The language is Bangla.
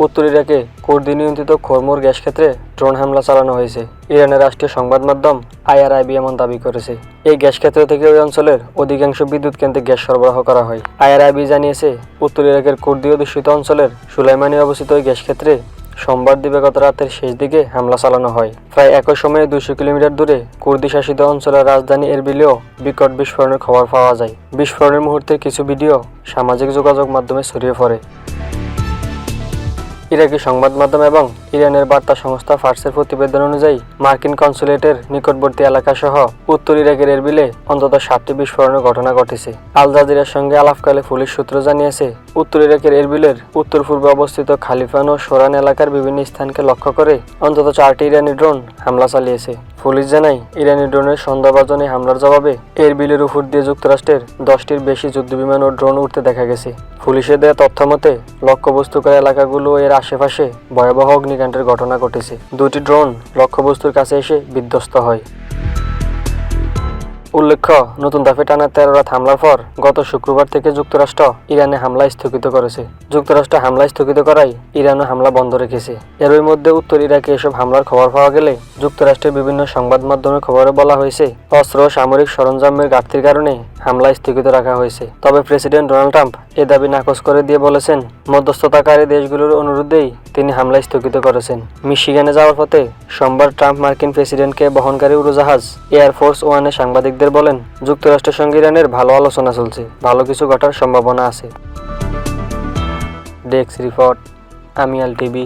উত্তর ইরাকে কুর্দি নিয়ন্ত্রিত খরমুর গ্যাস ক্ষেত্রে ড্রোন হামলা চালানো হয়েছে। ইরানের রাষ্ট্রীয় সংবাদ মাধ্যম IRIB এমন দাবি করেছে। এই গ্যাস ক্ষেত্র থেকে ওই অঞ্চলের অধিকাংশ বিদ্যুৎ কেন্দ্রে গ্যাস সরবরাহ করা হয়। IRIB জানিয়েছে, উত্তর ইরাকের কুর্দি অধ্যুষিত অঞ্চলের সুলাইমানি অবস্থিত ওই গ্যাস ক্ষেত্রে সোমবার দিবাগত রাতের শেষ দিকে হামলা চালানো হয়। প্রায় একই সময়ে 200 কিলোমিটার দূরে কুর্দি শাসিত অঞ্চলের রাজধানী এরবিলেও বিকট বিস্ফোরণের খবর পাওয়া যায়। বিস্ফোরণের মুহূর্তের কিছু ভিডিও সামাজিক যোগাযোগ মাধ্যমে ছড়িয়ে পড়ে। ইরাকি সংবাদ মাধ্যম এবং ইরানের বার্তা সংস্থা ফার্সের প্রতিবেদন অনুযায়ী মার্কিন কনসুলেটের নিকটবর্তী এলাকা সহ উত্তর ইরাকের এরবিলে অন্তত 7টি বিস্ফোরণের ঘটনা ঘটেছে। আল জাজিরার সঙ্গে আলাপকালে পুলিশ সূত্র জানিয়েছে, উত্তর ইরাকের এরবিলের উত্তর পূর্বে অবস্থিত খালিফান ও সোরান এলাকার বিভিন্ন স্থানকে লক্ষ্য করে অন্তত 4টি ইরানি ড্রোন হামলা চালিয়েছে। পুলিশ জানায়, ইরানি ড্রোনের সন্দেহভাজন এই হামলার জবাবে এরবিলের উপর দিয়ে যুক্তরাষ্ট্রের 10টির বেশি যুদ্ধবিমান ও ড্রোন উঠতে দেখা গেছে। পুলিশের দেওয়া তথ্য মতে লক্ষ্যবস্তুকর এলাকাগুলো এর আশেপাশে ভয়াবহ অগ্নিকাণ্ডের ঘটনা ঘটেছে। 2টি ড্রোন লক্ষ্যবস্তুর কাছে এসে বিধ্বস্ত হয়। উল্লেখ্য, নতুন দফে টানা 13 রাত হামলার পর গত শুক্রবার থেকে যুক্তরাষ্ট্র ইরানে হামলা স্থগিত করেছে। যুক্তরাষ্ট্র হামলা স্থগিত করায় ইরানও হামলা বন্ধ রেখেছে। এরই মধ্যে উত্তর ইরাকে এসব হামলার খবর পাওয়া গেলে যুক্তরাষ্ট্রের বিভিন্ন সংবাদ মাধ্যমের খবরে বলা হয়েছে, অস্ত্র ও সামরিক সরঞ্জামের ঘাটতির কারণে হামলা স্থগিত রাখা হয়েছে। তবে প্রেসিডেন্ট ডোনাল্ড ট্রাম্প এ দাবি নাকচ করে দিয়ে বলেছেন, মধ্যস্থতাকারী দেশগুলোর অনুরোধেই তিনি হামলা স্থগিত করেছেন। মিশিগানে যাওয়ার পথে সোমবার ট্রাম্প মার্কিন প্রেসিডেন্টকে বহনকারী উড়োজাহাজ এয়ারফোর্স ওয়ানে সাংবাদিকদের বলেন, যুক্তরাষ্ট্রের সঙ্গে ইরানের ভালো আলোচনা চলছে, ভালো কিছু ঘটার সম্ভাবনা আছে। ডেস্ক রিপোর্ট, আমি আল টিভি।